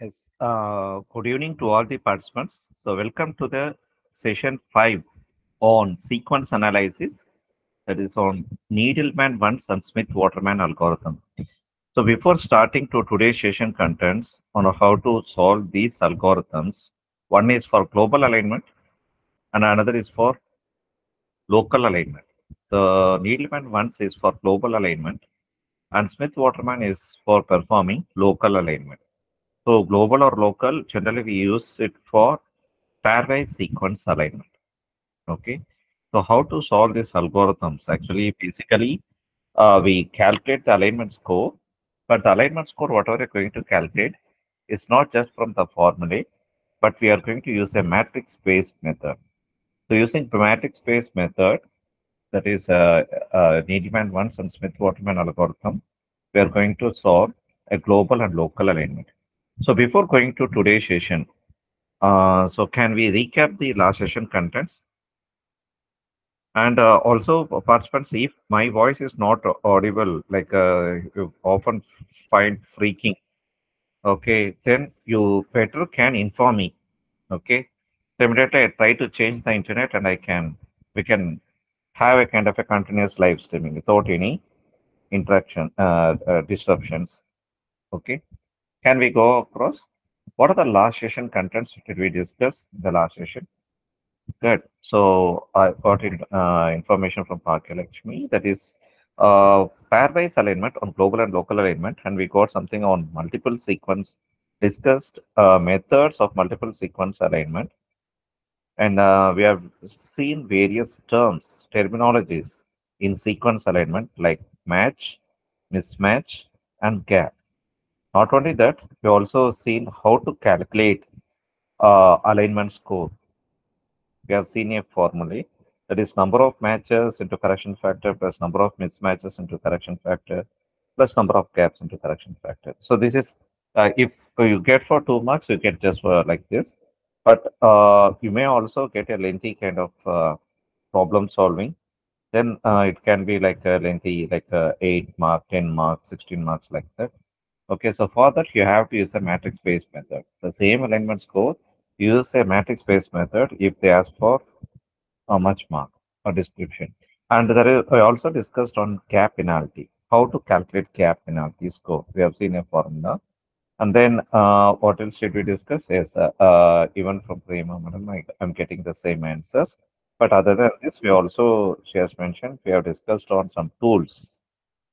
Yes. Good evening to all the participants. So, welcome to the session 5 on sequence analysis, that is on Needleman Wunsch and Smith-Waterman algorithm. So, before starting to today's session contents on how to solve these algorithms, one is for global alignment and another is for local alignment. The Needleman Wunsch is for global alignment and Smith-Waterman is for performing local alignment. So global or local, generally we use it for pairwise sequence alignment. Okay. So how to solve these algorithms? Actually, basically, we calculate the alignment score, but the alignment score, whatever you're going to calculate, is not just from the formulae, but we are going to use a matrix-based method. So using the matrix-based method, that is Needleman-Wunsch and Smith-Waterman algorithm, we are going to solve a global and local alignment. So before going to today's session, so can we recap the last session contents? And also, participants, if my voice is not audible, like you often find freaking, okay, then you better can inform me, okay? So immediately I try to change the internet and we can have a kind of a continuous live streaming without any disruptions, okay? Can we go across? What are the last session contents did we discuss in the last session? Good. So I got information from Lakshmi, that is pairwise alignment on global and local alignment, and we got something on multiple sequence, discussed methods of multiple sequence alignment, and we have seen various terms, terminologies in sequence alignment like match, mismatch, and gap. Not only that, we also seen how to calculate alignment score. We have seen a formula, that is number of matches into correction factor plus number of mismatches into correction factor plus number of gaps into correction factor. So this is if you get for 2 marks, you get just like this, but you may also get a lengthy kind of problem solving. Then it can be like a lengthy, like 8 mark, 10 marks, 16 marks, like that. Okay, so for that you have to use a matrix-based method. The same alignment score, use a matrix-based method if they ask for a much mark or description. And there is, I also discussed on gap penalty, how to calculate gap penalty score. We have seen a formula. And then what else did we discuss? Yes, even from Prema, madam, I'm getting the same answers. But other than this, we also, she has mentioned, we have discussed on some tools,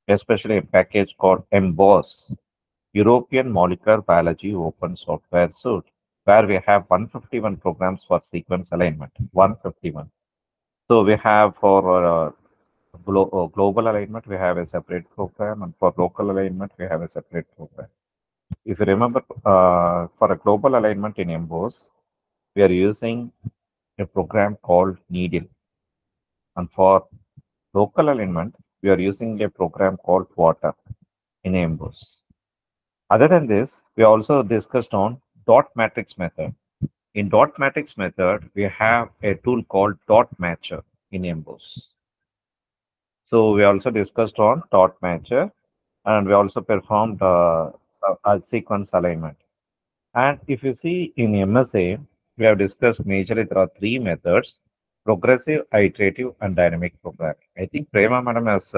especially a package called Emboss, European Molecular Biology Open Software Suite, where we have 151 programs for sequence alignment, 151. So we have for global alignment, we have a separate program, and for local alignment, we have a separate program. If you remember, for a global alignment in Emboss, we are using a program called Needle. And for local alignment, we are using a program called Water in Emboss. Other than this, we also discussed on dot matrix method. In dot matrix method, we have a tool called dot matcher in Emboss. So we also discussed on dot matcher, and we also performed a sequence alignment. And if you see in MSA, we have discussed majorly there are three methods: progressive, iterative, and dynamic programming. I think Prema madam has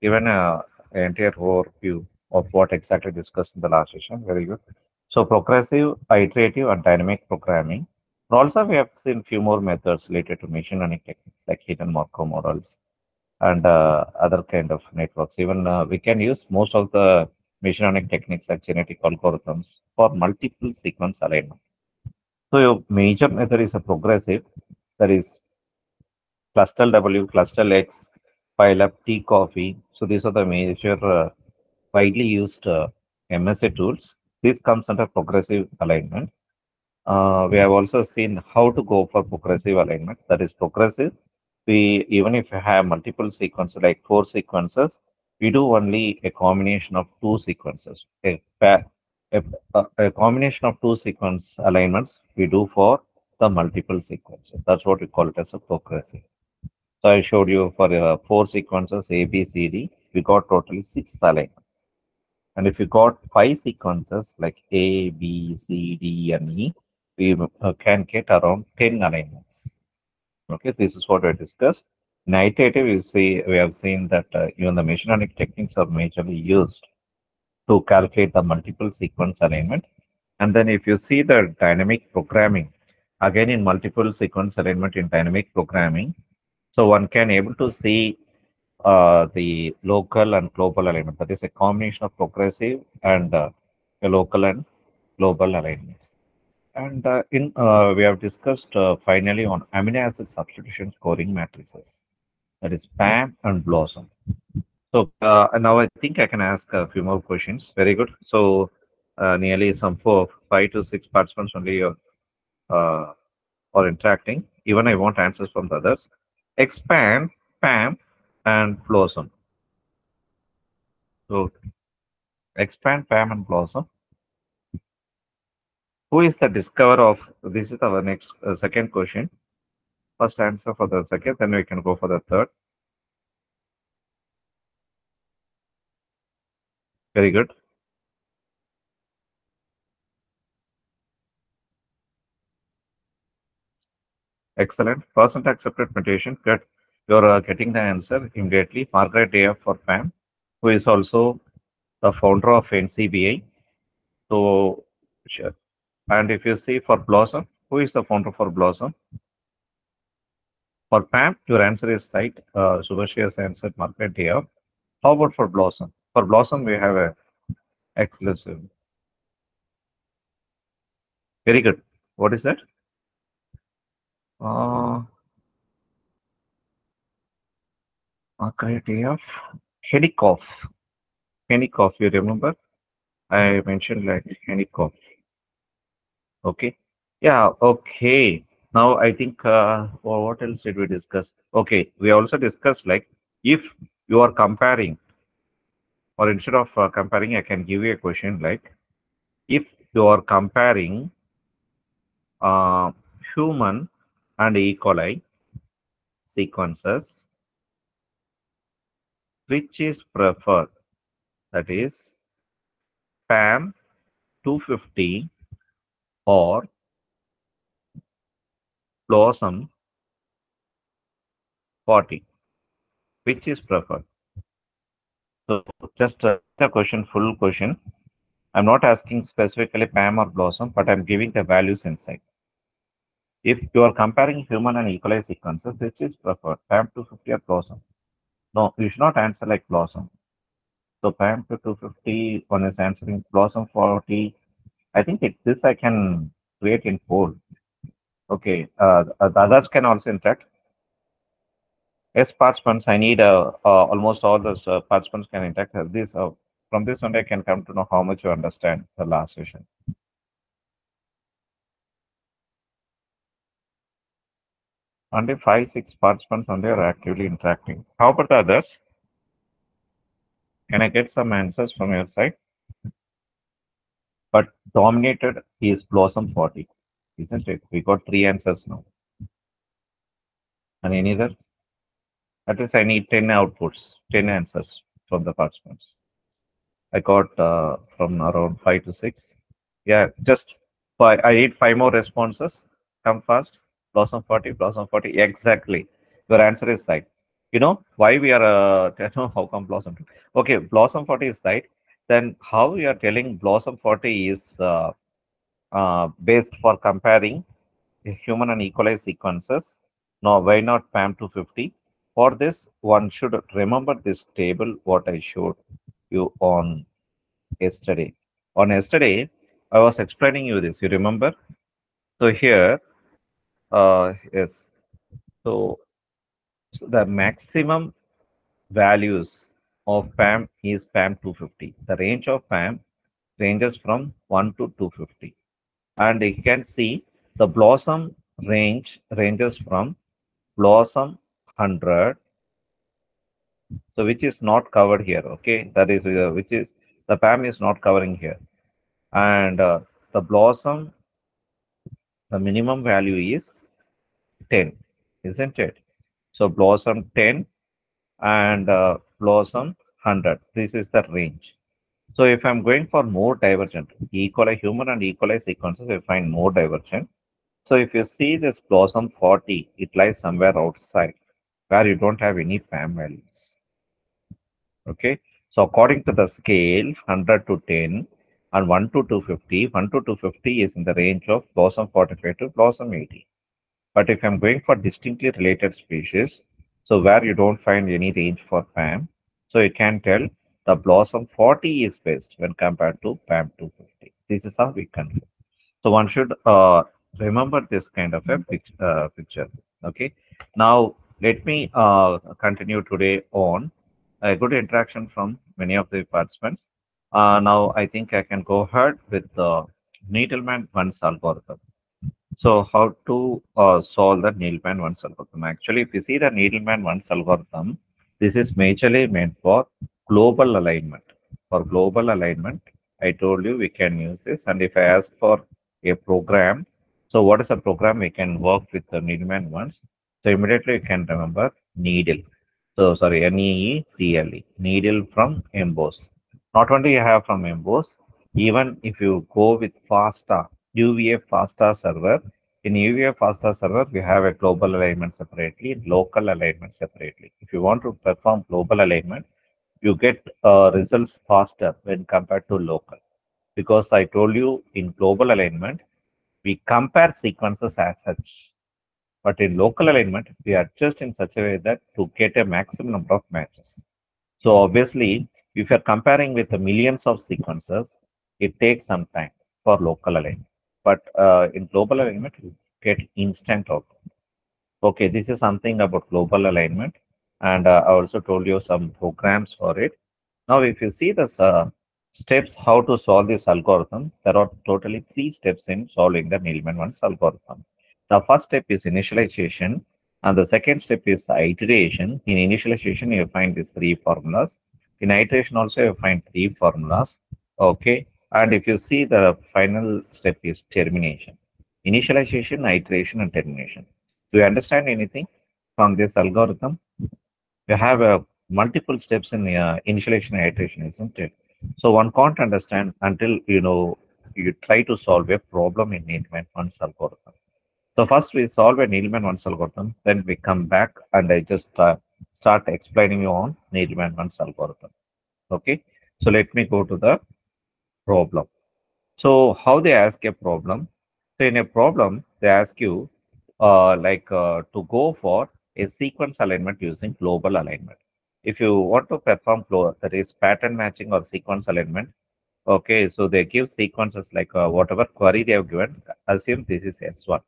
given an entire overview of what exactly discussed in the last session. Very good. So progressive, iterative, and dynamic programming. And also, we have seen few more methods related to machine learning techniques like hidden Markov models and other kind of networks. Even we can use most of the machine learning techniques like genetic algorithms for multiple sequence alignment. So your major method is a progressive, that is cluster W, cluster X, pile up, T coffee. So these are the major widely used MSA tools. This comes under progressive alignment. We have also seen how to go for progressive alignment. That is progressive. We, even if you have multiple sequences like 4 sequences, we do only a combination of 2 sequences. A combination of 2 sequence alignments we do for the multiple sequences. That's what we call it as a progressive. So I showed you for 4 sequences A, B, C, D. We got totally 6 alignments. And if you got five sequences like A, B, C, D, and E, we can get around 10 alignments. Okay, this is what I discussed. In iterative, we have seen that even the machine learning techniques are majorly used to calculate the multiple sequence alignment. And then if you see the dynamic programming, again in multiple sequence alignment in dynamic programming, so one can able to see the local and global alignment. That is a combination of progressive and a local and global alignments. And we have discussed finally on amino acid substitution scoring matrices. That is PAM and BLOSSOM. So now I think I can ask a few more questions. Very good. So nearly some 5 to 6 participants only uh, are interacting. Even I want answers from the others. Expand, PAM, and BLOSSOM. So expand, PAM, and BLOSSOM. Who is the discoverer of? This is our next second question. First answer for the second, then we can go for the third. Very good. Excellent. Percent accepted mutation. Good. You're getting the answer immediately. Margaret Daya for PAM, who is also the founder of NCBI. So, sure. And if you see for Blossom, who is the founder for Blossom? For PAM, your answer is right. Subhashi has answered Margaret Daya. How about for Blossom? For Blossom, we have a exclusive. Very good. What is that? Uh, Margaret Daya. Henikoff. Henikoff, you remember? I mentioned like Henikoff. Okay. Yeah. Okay. Now I think what else did we discuss? Okay, we also discussed like if you are comparing, or instead of comparing, I can give you a question like if you are comparing uh, human and E. coli sequences, which is preferred? That is PAM 250 or Blossom 40, which is preferred? So just the question, full question. I'm not asking specifically PAM or Blossom, but I'm giving the values inside. If you are comparing human and E. coli sequences, which is preferred, PAM 250 or Blossom? No, you should not answer like Blossom. So PAM to 250, one is answering Blossom 40. I think this I can create in poll. Okay, the others can also interact. Yes, participants, I need almost all those participants can interact. This from this one, I can come to know how much you understand the last session. Only 5, 6 participants only are actively interacting. How about the others? Can I get some answers from your side? But dominated is Blossom 40, isn't it? We got 3 answers now. And any other? At least I need 10 outputs, 10 answers from the participants. I got from around 5 to 6. Yeah, just five. I need 5 more responses. Come fast. Blossom 40, Blossom 40. Exactly. Your answer is right. You know why we are, how come Blossom? Okay, Blossom 40 is right. Then how we are telling Blossom 40 is based for comparing human and E. coli sequences. No, why not PAM 250? For this, one should remember this table what I showed you on yesterday. On yesterday, I was explaining you this. You remember? So here, yes. So the maximum values of PAM is PAM 250. The range of PAM ranges from 1 to 250. And you can see the Blossom ranges from Blossom 100, so which is not covered here. Okay, that is which is the PAM is not covering here, and the Blossom, the minimum value is 10, isn't it? So Blossom 10 and Blossom 100. This is the range. So if I'm going for more divergent, E. coli human and E. coli sequences, I find more divergent. So if you see this blossom 40, it lies somewhere outside where you don't have any PAM values. Okay. So according to the scale, 100 to 10 and 1 to 250, 1 to 250 is in the range of blossom 45 to blossom 80. But if I'm going for distinctly related species, so where you don't find any range for PAM, so you can tell the blossom 40 is best when compared to PAM 250. This is how we can. So one should remember this kind of a picture. Okay. Now let me continue today on a good interaction from many of the participants. Now I think I can go ahead with the Needleman-Wunsch algorithm. So how to solve the Needleman-Wunsch algorithm? Actually, if you see the Needleman-Wunsch algorithm, this is majorly meant for global alignment. For global alignment, I told you we can use this. And if I ask for a program, so what is a program we can work with the Needleman-Wunsch? So immediately you can remember needle. So sorry, NEEDLE, needle from emboss. Not only you have from emboss, even if you go with FASTA, UVA FASTA server, in UVA FASTA server, we have a global alignment separately, local alignment separately. If you want to perform global alignment, you get results faster when compared to local. Because I told you in global alignment, we compare sequences as such. But in local alignment, we adjust in such a way that to get a maximum number of matches. So obviously, if you're comparing with the millions of sequences, it takes some time for local alignment. But in global alignment, you get instant output. Okay, this is something about global alignment. And I also told you some programs for it. Now, if you see the steps how to solve this algorithm, there are totally three steps in solving the Needleman-Wunsch algorithm. The first step is initialization, and the second step is iteration. In initialization, you find these three formulas. In iteration, also you find three formulas. Okay, and if you see the final step is termination. Initialization, iteration, and termination. Do you understand anything from this algorithm? You have multiple steps in initialization and iteration, isn't it? So one can't understand until you try to solve a problem in Needleman-Wunsch algorithm. So first we solve a Needleman-Wunsch algorithm, then we come back and I just start explaining you on Needleman-Wunsch algorithm. Okay, so let me go to the problem. So how they ask a problem? So in a problem, they ask you to go for a sequence alignment using global alignment. If you want to perform that is pattern matching or sequence alignment, okay, so they give sequences like whatever query they have given, assume this is S1.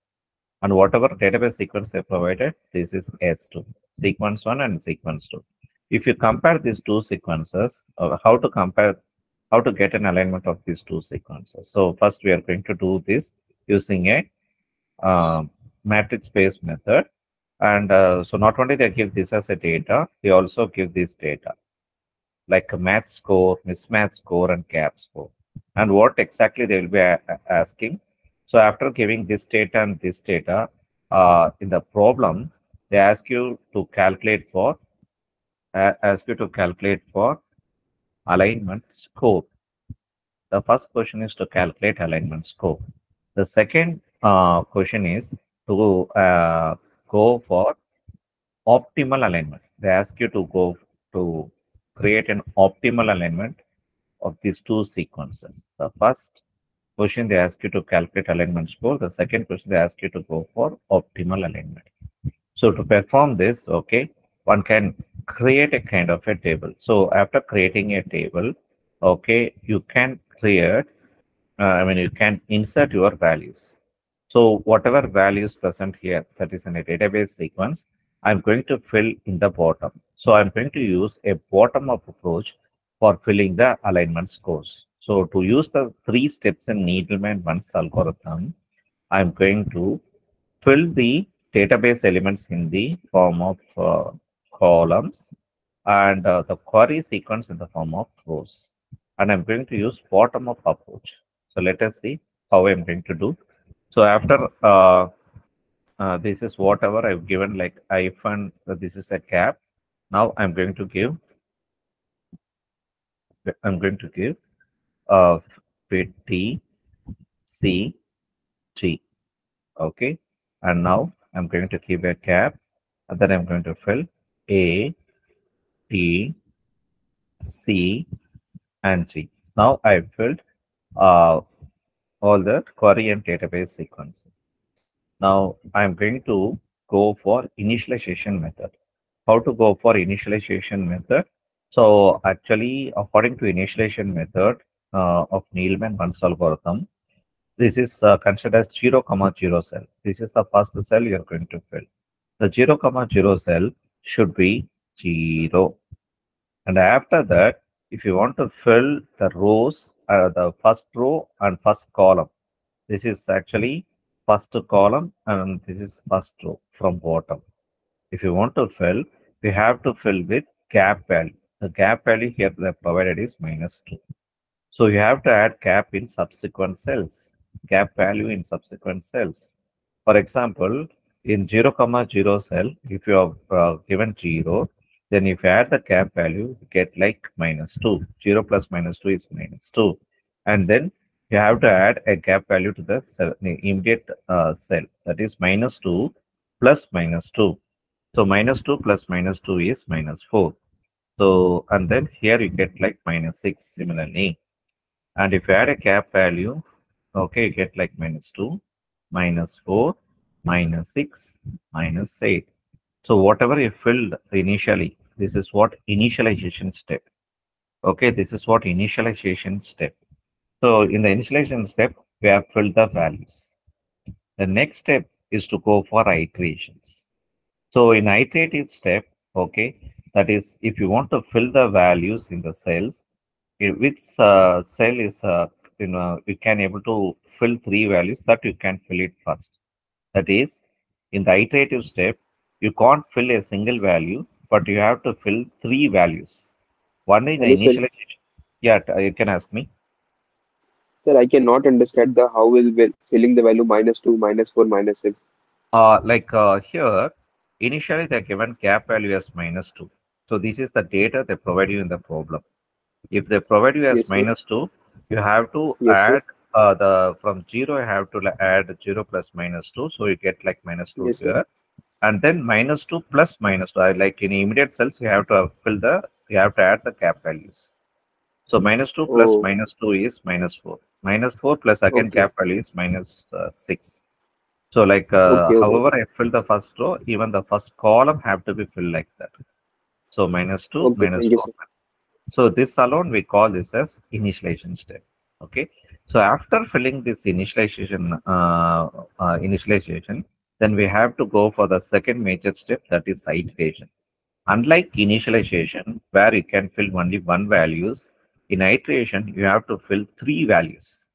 And whatever database sequence they provided, this is S2, sequence 1 and sequence 2. If you compare these two sequences, how to get an alignment of these two sequences. So first we are going to do this using a matrix-based method. And so not only they give this as a data, they also give this data like a match score, mismatch score, and gap score. And what exactly they will be asking. So after giving this data and this data, in the problem, they ask you to calculate for alignment score. The first question is to calculate alignment score. The second question is to go for optimal alignment. They ask you to go to create an optimal alignment of these two sequences. The first question they ask you to calculate alignment score. The second question they ask you to go for optimal alignment. So to perform this, okay, one can create a kind of a table. So after creating a table, okay, you can create, you can insert your values. So whatever values present here, that is in a database sequence, I'm going to fill in the bottom. So I'm going to use a bottom-up approach for filling the alignment scores. So to use the three steps in Needleman-Wunsch algorithm, I'm going to fill the database elements in the form of columns and the query sequence in the form of rows. And I'm going to use bottom-up approach. So let us see how I'm going to do. So after this is whatever I've given like hyphen, this is a cap. Now I'm going to give fit T, C, G. Okay. And now I'm going to keep a cap, and then I'm going to fill A, T, C, and G. Now I filled uh, all the query and database sequences. Now I'm going to go for initialization method. How to go for initialization method? So actually, according to initialization method of Needleman Wunsch algorithm, this is considered as 0, comma 0 cell. This is the first cell you're going to fill. The 0, comma 0 cell should be 0. And after that, if you want to fill the rows, the first row and first column, this is actually first column and this is first row from bottom. If you want to fill, we have to fill with gap value. The gap value here they provided is -2. So you have to add gap in subsequent cells, gap value in subsequent cells. For example, in 0, comma 0 cell, if you have given 0, then if you add the gap value, you get like -2. 0 plus -2 is -2. And then you have to add a gap value to the cell, the immediate cell, that is -2 plus -2. So -2 plus -2 is -4. So, and then here you get like -6 similarly. And if you add a gap value, okay, you get like -2, -4, -6, -8. So whatever you filled initially, this is what initialization step. Okay, this is what initialization step. So in the initialization step, we have filled the values. The next step is to go for iterations. So in iterative step, okay, that is if you want to fill the values in the cells, which cell is you can able to fill three values that you can fill it first. That is, in the iterative step, you can't fill a single value, but you have to fill three values. One is the Hello, sir. initialization. Yeah, you can ask me. Sir, I cannot understand the how will filling the value -2, -4, -6. Here, initially they're given gap value as -2. So this is the data they provide you in the problem. If they provide you as Yes, sir. -2, you have to Yes, sir. add the from 0, you have to add 0 plus -2. So you get like -2 Yes, sir. here. And then -2 plus -2. Like in immediate cells, you have to you have to add the gap values. So -2 plus Oh, -2 is -4. -4 plus again okay. gap value is -6. So Okay, okay. however I fill the first row, even the first column have to be filled like that. So -2, Okay, thank you, -4. sir. So this alone we call this as initialization step. Okay. So after filling this initialization, then we have to go for the second major step, that is iteration. Unlike initialization, where you can fill only one values, in iteration you have to fill three values.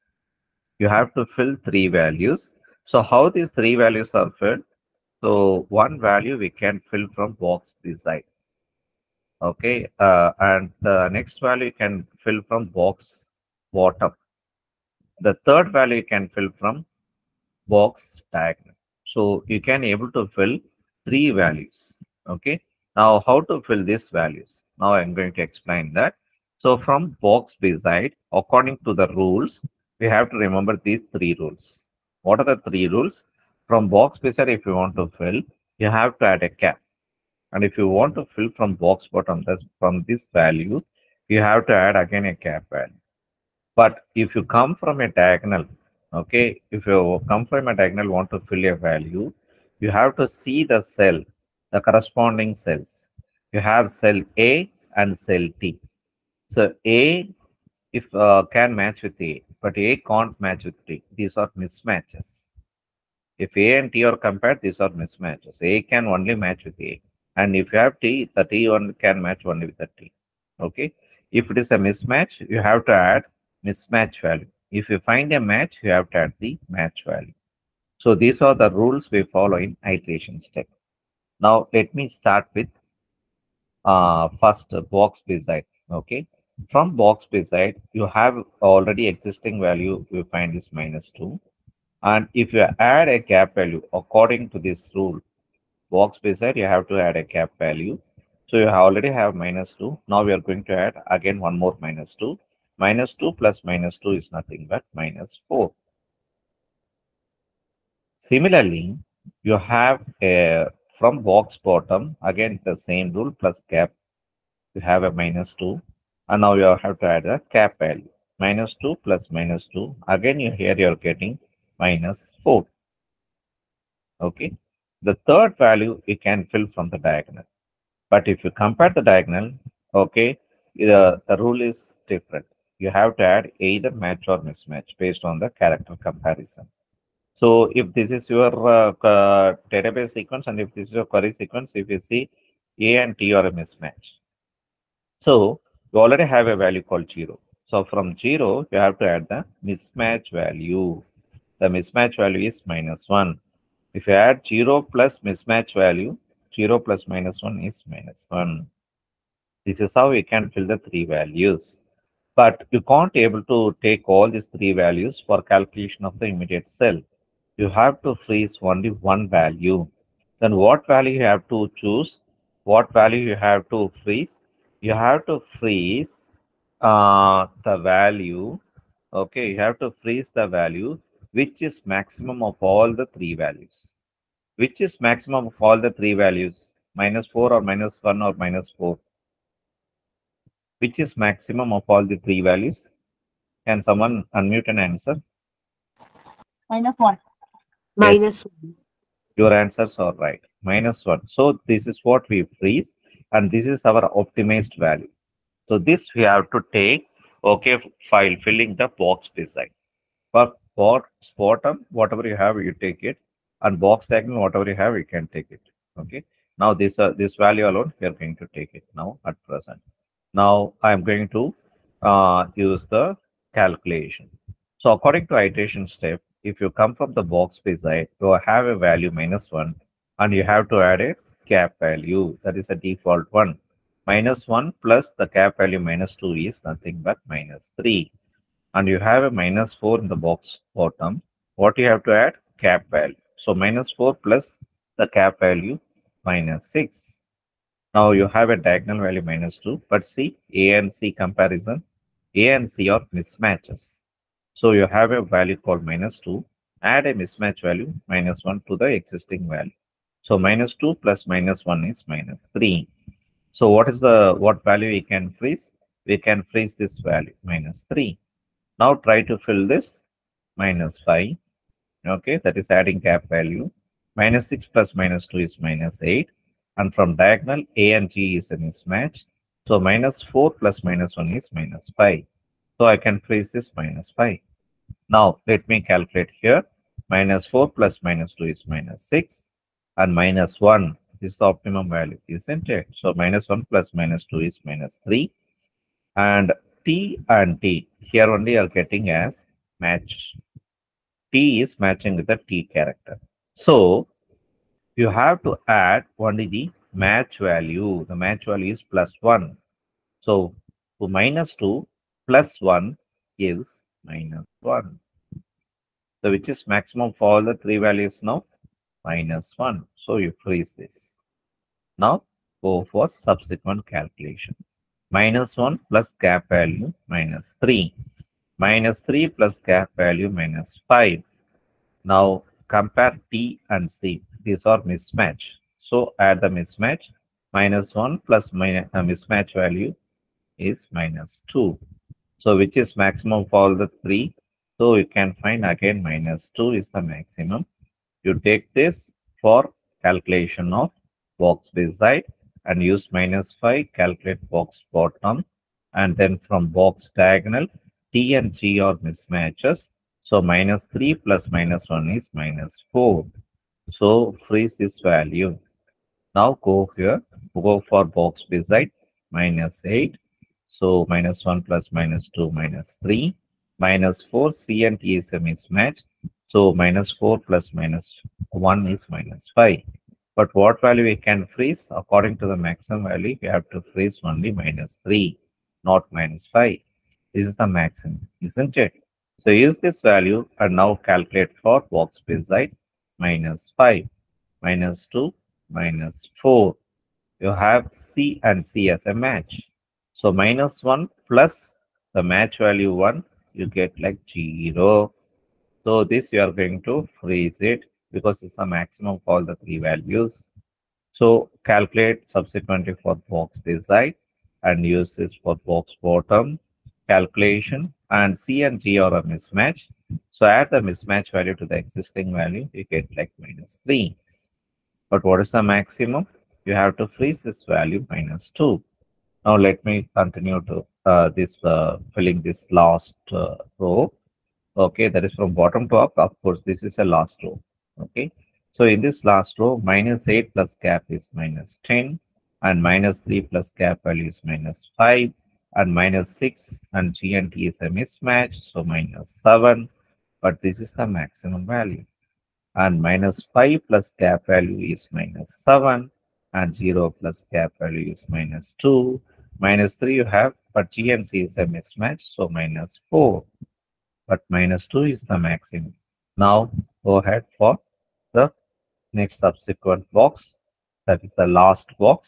You have to fill three values. So how these three values are filled? So one value we can fill from box beside. Okay, and the next value you can fill from box bottom. The third value you can fill from box diagonal. So you can able to fill three values. Okay, now how to fill these values? Now I'm going to explain that. So from box beside, according to the rules, we have to remember these three rules. What are the three rules? From box beside, if you want to fill, you have to add a cap. And if you want to fill from box bottom, that's from this value, you have to add again a cap value. But if you come from a diagonal, okay, if you come from a diagonal, want to fill a value, you have to see the cell, the corresponding cells. You have cell A and cell T. So A if can match with A, but A can't match with T. These are mismatches. If A and T are compared, these are mismatches. A can only match with A. And if you have T, the T one can match only with the T. Okay. If it is a mismatch, you have to add mismatch value. If you find a match, you have to add the match value. So these are the rules we follow in iteration step. Now let me start with first box beside. Okay. From box beside, you have already existing value you find is -2. And if you add a gap value according to this rule, box beside, you have to add a gap value. So you already have -2. Now we are going to add again one more -2. Minus 2 plus minus 2 is nothing but minus 4. Similarly, you have a from box bottom, again the same rule plus cap, you have a minus 2, and now you have to add a cap value. Minus 2 plus minus 2, again you here you are getting minus 4. Okay. The third value you can fill from the diagonal. But if you compare the diagonal, okay, the rule is different. You have to add either match or mismatch based on the character comparison. So if this is your database sequence and if this is your query sequence, if you see A and T are a mismatch. So you already have a value called 0. So from 0, you have to add the mismatch value. The mismatch value is minus 1. If you add 0 plus mismatch value, 0 plus minus 1 is minus 1. This is how we can fill the three values. But you can't able to take all these three values for calculation of the immediate cell. You have to freeze only one value. Then what value you have to choose? What value you have to freeze? You have to freeze the value. Okay, you have to freeze the value which is maximum of all the three values. Which is maximum of all the three values? Minus 4 or minus 1 or minus 4? Which is maximum of all the three values? Can someone unmute and answer? Minus 1. Yes, Minus 1. your answers are right. Minus 1. So this is what we freeze and this is our optimized value. So this we have to take, okay, file filling the box beside. For bottom, whatever you have, you take it. And box diagonal, whatever you have, you can take it. Okay. Now this value alone, we are going to take it now at present. Now I am going to use the calculation. So according to iteration step, if you come from the box beside, you have a value minus 1 and you have to add a cap value. That is a default one. Minus 1 plus the cap value minus 2 is nothing but minus 3. And you have a minus 4 in the box bottom. What you have to add? Cap value. So minus 4 plus the cap value minus 6. Now you have a diagonal value minus 2, but see A and C comparison. A and C are mismatches. So you have a value called minus 2. Add a mismatch value minus 1 to the existing value. So minus 2 plus minus 1 is minus 3. So what value we can freeze? We can freeze this value minus 3. Now try to fill this minus 5. Okay, that is adding cap value. Minus 6 plus minus 2 is minus 8. And from diagonal, A and G is a mismatch. So minus 4 plus minus 1 is minus 5. So I can freeze this minus 5. Now let me calculate here. Minus 4 plus minus 2 is minus 6. And minus 1 is the optimum value, isn't it? So minus 1 plus minus 2 is minus 3. And T and T here only are getting as match. T is matching with the T character. So you have to add only the match value. The match value is plus 1. So to minus 2 plus 1 is minus 1. So which is maximum for all the three values now? Minus 1. So you freeze this. Now go for subsequent calculation. Minus 1 plus cap value minus 3. Minus 3 plus cap value minus 5. Now compare T and C. These are mismatch. So add the mismatch. Minus 1 plus mismatch value is minus 2. So which is maximum for all the three? So you can find again minus 2 is the maximum. You take this for calculation of box beside and use minus 5, calculate box bottom, and then from box diagonal, T and G are mismatches. So minus 3 plus minus 1 is minus 4. So freeze this value. Now go here, go for box beside minus 8. So minus 1 plus minus 2 minus 3. Minus 4, C and T is a mismatch. So minus 4 plus minus 1 is minus 5. But what value we can freeze? According to the maximum value, we have to freeze only minus 3, not minus 5. This is the maximum, isn't it? So use this value and now calculate for box beside minus 5, minus 2, minus 4. You have C and C as a match. So minus 1 plus the match value 1, you get like 0. So this you are going to freeze it because it's the maximum for all the three values. So calculate subsequently for box beside and use this for box bottom calculation, and C and G are a mismatch. So add the mismatch value to the existing value, you get like -3. But what is the maximum? You have to freeze this value -2. Now let me continue to this filling this last row. Okay, that is from bottom to up. Of course, this is a last row. Okay, so in this last row, -8 plus gap is -10, and -3 plus gap value is -5, and -6, and G and T is a mismatch, so -7. But this is the maximum value, and -5 plus gap value is -7, and 0 plus gap value is -2. -3 you have, but G and C is a mismatch, so -4. But -2 is the maximum. Now go ahead for the next subsequent box. That is the last box.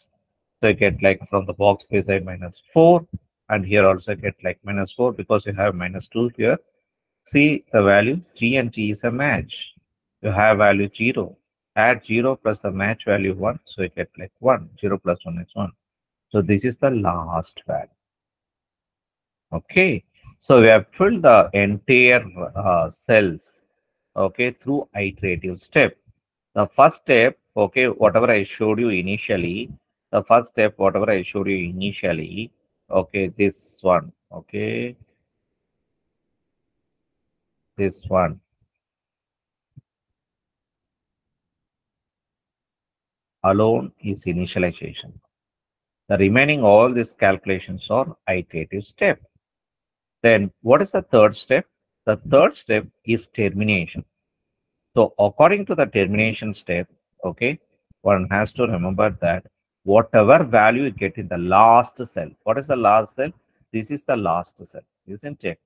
So you get like from the box beside -4, and here also get like -4 because you have -2 here. See the value G and G is a match. You have value 0. Add 0 plus the match value 1. So you get like 1. 0 plus 1 is 1. So this is the last value. Okay. So we have filled the entire cells, okay, through iterative step. The first step, okay, whatever I showed you initially, the first step, whatever I showed you initially, okay, this one, okay, this one alone is initialization. The remaining all these calculations are iterative step. Then what is the third step? The third step is termination. So according to the termination step, okay, one has to remember that whatever value you get in the last cell, what is the last cell? This is the last cell, isn't it?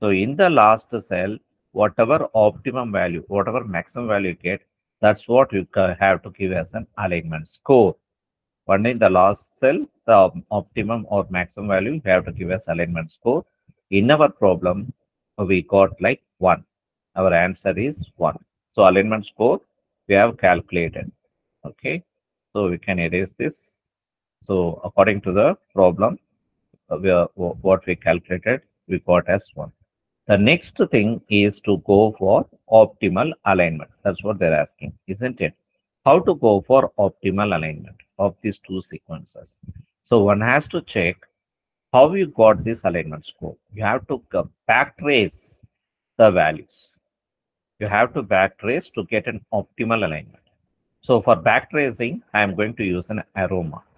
So in the last cell, whatever optimum value, whatever maximum value you get, that's what you have to give as an alignment score. One in the last cell, the optimum or maximum value, you have to give as alignment score. In our problem, we got like 1. Our answer is 1. So alignment score we have calculated. Okay. So we can erase this. So according to the problem, what we calculated, we got as 1. The next thing is to go for optimal alignment. That's what they're asking, isn't it? How to go for optimal alignment of these two sequences. So one has to check how you got this alignment score. You have to backtrace the values. You have to backtrace to get an optimal alignment. So for backtracing, I am going to use an arrow mark.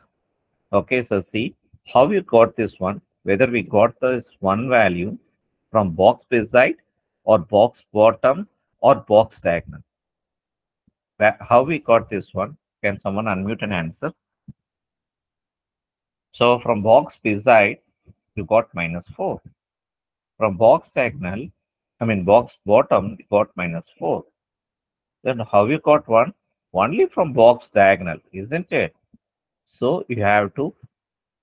Okay, so see how you got this one, whether we got this one value from box beside or box bottom or box diagonal. How we got this one? Can someone unmute and answer? So from box beside, you got -4. From box diagonal, I mean box bottom, you got -4. Then how you got one? Only from box diagonal, isn't it? So you have to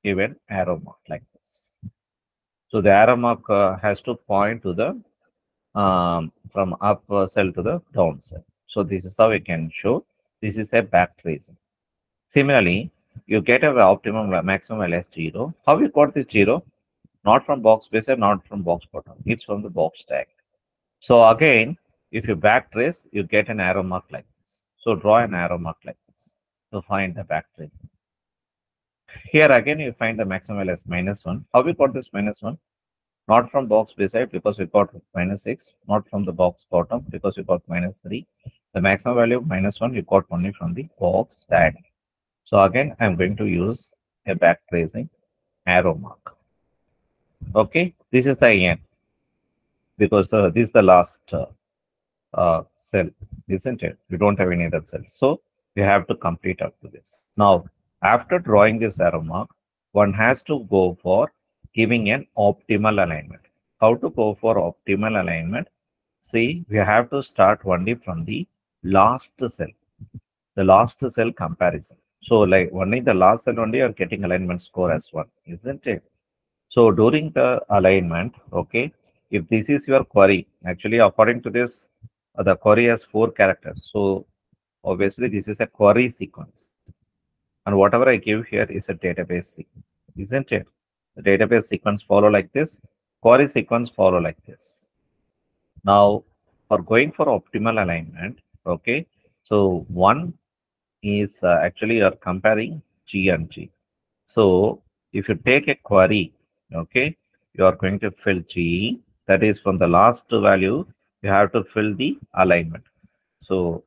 give an arrow mark like this. So the arrow mark has to point to the from up cell to the down cell. So this is how we can show. This is a back tracing. Similarly, you get a optimum maximum value as 0. How you got this 0? Not from box base and not from box bottom. It's from the box tag. So again, if you back trace, you get an arrow mark like this. So draw an arrow mark like this to find the back tracing. Here again, you find the maximum value as -1. How we got this -1? Not from box beside because we got -6. Not from the box bottom because we got -3. The maximum value of -1 you got only from the box diagonal. So again, I'm going to use a back tracing arrow mark. Okay, this is the end because this is the last cell, isn't it? We don't have any other cells. So we have to complete up to this. Now, after drawing this arrow mark, one has to go for giving an optimal alignment. How to go for optimal alignment? See, we have to start only from the last cell, the last cell comparison. So like only the last cell only are getting alignment score as 1, isn't it? So during the alignment, okay, if this is your query, actually according to this, the query has 4 characters. So obviously this is a query sequence, and whatever I give here is a database sequence, isn't it? The database sequence follow like this, query sequence follow like this. Now for going for optimal alignment, okay, so one is actually you are comparing G and G. So if you take a query, okay, you are going to fill G, that is from the last value, you have to fill the alignment. So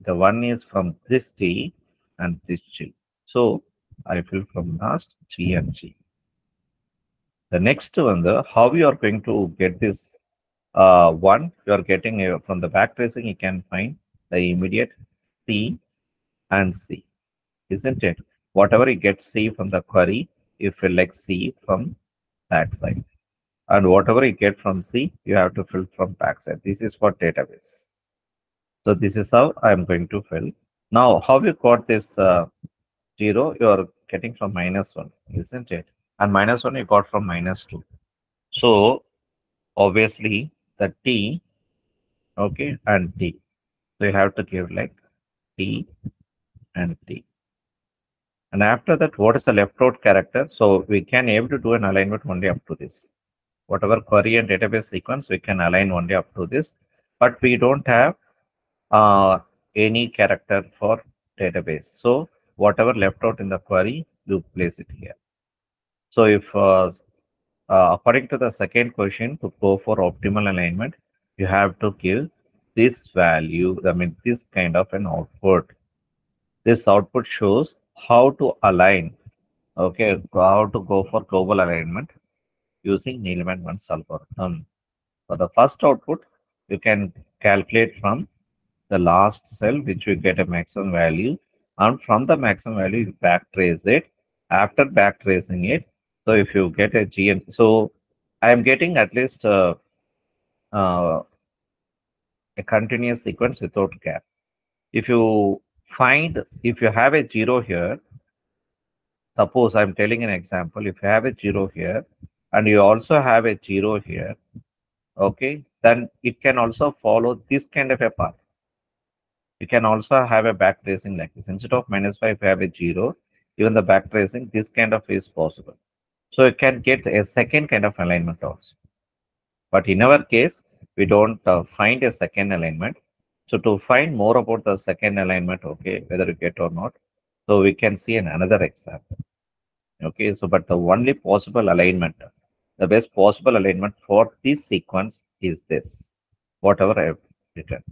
the one is from this G and this G. So I fill from last G and G. The next one, the how you are going to get this one, you are getting from the back tracing, you can find the immediate C and C, isn't it? Whatever you get C from the query, you fill like C from that side. And whatever you get from C, you have to fill from backside. This is for database. So this is how I'm going to fill. Now, how you got this 0? You are getting from -1, isn't it? And -1 you got from -2. So obviously the T, okay, and T. So you have to give like T and T. And after that, what is the left out character? So we can able to do an alignment only up to this. Whatever query and database sequence, we can align only up to this. But we don't have any character for database. So whatever left out in the query, you place it here. So if according to the second question, to go for optimal alignment, you have to give this value, I mean this kind of an output. This output shows how to align, okay, how to go for global alignment using Needleman-Wunsch algorithm. For the first output, you can calculate from the last cell, which will get a maximum value, and from the maximum value, you backtrace it. After backtracing it, so if you get a GN, so I am getting at least uh, a continuous sequence without gap. If you if you have a 0 here, suppose I'm telling an example, if you have a 0 here and you also have a 0 here, okay, then it can also follow this kind of a path. You can also have a backtracing like this. Instead of -5, if you have a 0, even the backtracing, this kind of is possible. So you can get a second kind of alignment also. But in our case, we don't find a second alignment. So to find more about the second alignment, okay, whether you get or not, so we can see another example. Okay, so but the only possible alignment, the best possible alignment for this sequence is this, whatever I have written.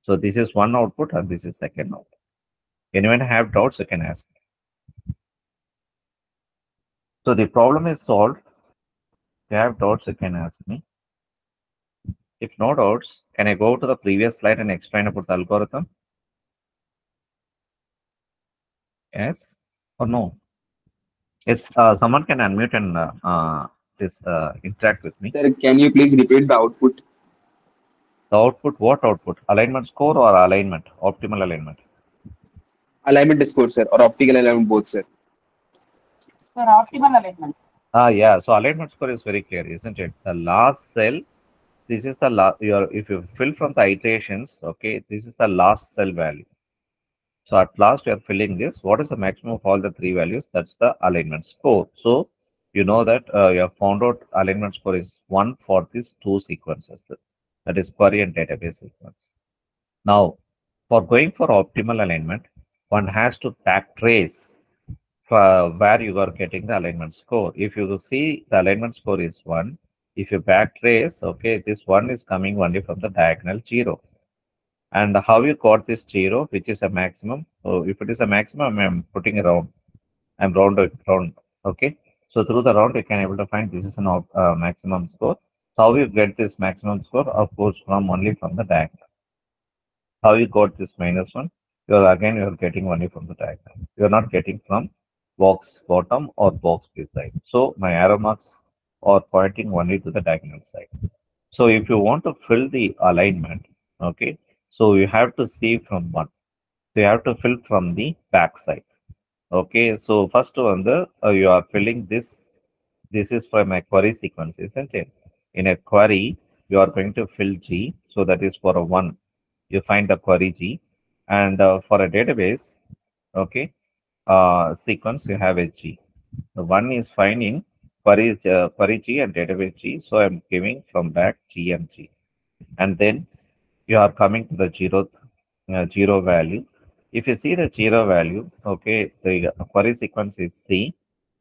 So this is one output and this is second output. Anyone have doubts, you can ask. So the problem is solved. If you have doubts, you can ask me. If no doubts, can I go to the previous slide and explain about the algorithm? Yes or no? Yes, someone can unmute and interact with me. Sir, can you please repeat the output? The output, what output? Alignment score or alignment? Optimal alignment? Alignment score, sir, or optical alignment both, sir. For optimal alignment. Yeah. So alignment score is very clear, isn't it? The last cell, this is the last. If you fill from the iterations, okay, this is the last cell value. So at last we are filling this. What is the maximum of all the 3 values? That's the alignment score. So you know that you have found out alignment score is 1 for these 2 sequences. That is query and database sequence. Now, for going for optimal alignment, one has to backtrace where you are getting the alignment score. If you see the alignment score is 1, if you backtrace, okay, this 1 is coming only from the diagonal 0. And how you got this 0, which is a maximum. So if it is a maximum, I'm putting a round. I'm round it round. Okay. So through the round, you can able to find this is an maximum score. So how you get this maximum score? Of course, from only from the diagonal. How you got this -1? You're getting only from the diagonal. You're not getting from box bottom or box beside. So my arrow marks are pointing only to the diagonal side. So if you want to fill the alignment, okay, so you have to see from one. So you have to fill from the back side. Okay, so first one, you are filling this This is from a query sequence, isn't it? In a query, you are going to fill G. So that is for a 1. You find the query G. And for a database, okay, sequence, you have a G. The 1 is finding query G and database G. So I'm giving from back G and G. And then you are coming to the zero value. If you see the zero value, okay, the query sequence is C.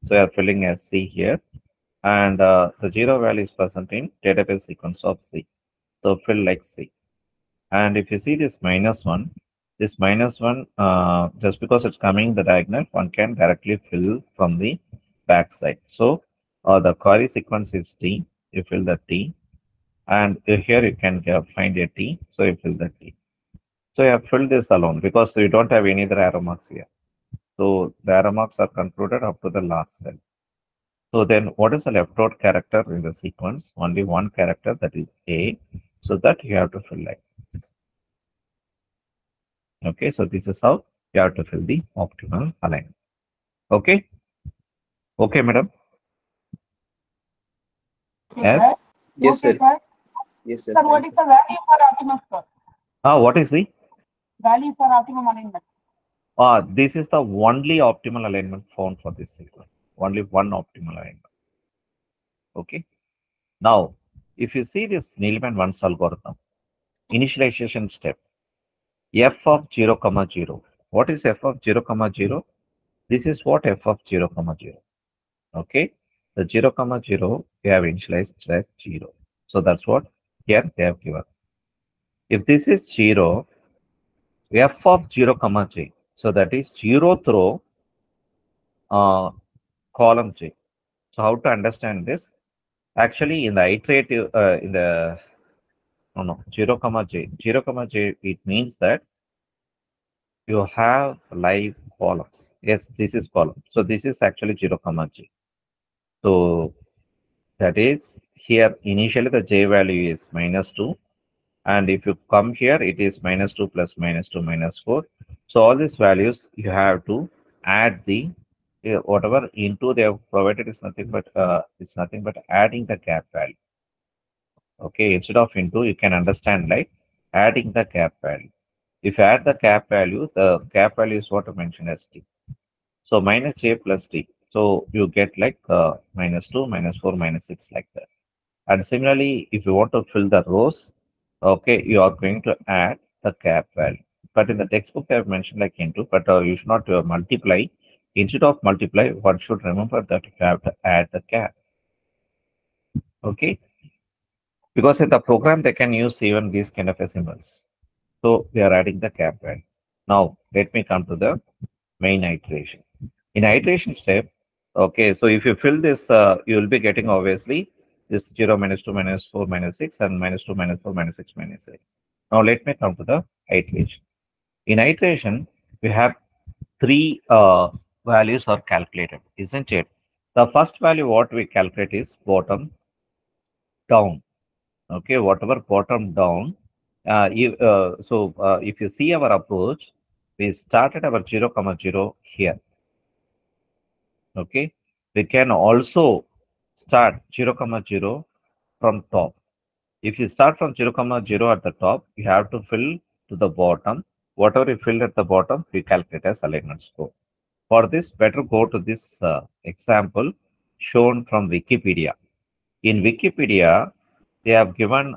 So you are filling as C here. And the zero value is present in database sequence of C. So fill like C. And if you see this minus one, just because it's coming the diagonal, one can directly fill from the back side. So the query sequence is T. You fill the T. And here you can find a T. So you fill the T. So you have filled this alone because you don't have any other arrow marks here. So the arrow marks are concluded up to the last cell. So then what is the left out character in the sequence? Only one character, that is A. So that you have to fill like this. Okay, so this is how you have to fill the optimal alignment. Okay. Okay, madam. Yes. Yes, Okay, sir. sir. Yes, sir. Sir, what Thanks, is sir. the value for optimum score? What is the? Value for optimum alignment. This is the only optimal alignment found for this sequence. Only one optimal alignment. Okay. Now, if you see this Needleman-Wunsch algorithm, initialization step, f of 0, comma 0. What is f of 0, comma 0? This is what f of 0, comma 0. Okay. The 0, comma 0, we have initialized as 0. So that's what here they have given. If this is 0, f of 0, comma j. So that is 0th row, column j. So how to understand this? Actually, in the iterative, in the no 0, comma j, 0, comma j, it means that you have live columns. Yes, this is column. So this is actually 0, comma j. So that is here initially the j value is -2. And if you come here, it is -2 plus -2 -4. So all these values you have to add the whatever into they have provided is nothing but it's nothing but adding the gap value. Okay, instead of into, you can understand like adding the gap value. If you add the gap value is what I mentioned as t. So minus j plus t. So you get like -2, -4, -6 like that. And similarly, if you want to fill the rows, okay, you are going to add the gap value. But in the textbook, I have mentioned like into, but you should not multiply. Instead of multiply, one should remember that you have to add the gap. Okay, because in the program they can use even these kind of symbols. So we are adding the gap value. Now let me come to the main iteration. In iteration step, okay, so if you fill this, you will be getting obviously this 0, -2, -4, -6, and -2, -4, -6, -8. Now let me come to the iteration. In iteration, we have three values are calculated, isn't it? The first value what we calculate is bottom down. Okay, whatever bottom down. If you see our approach, we started our 0, comma 0 here. Okay, we can also start 0, comma 0 from top. If you start from 0, comma 0 at the top, you have to fill to the bottom. Whatever you fill at the bottom, we calculate as alignment score. For this, better go to this example shown from Wikipedia. In Wikipedia, they have given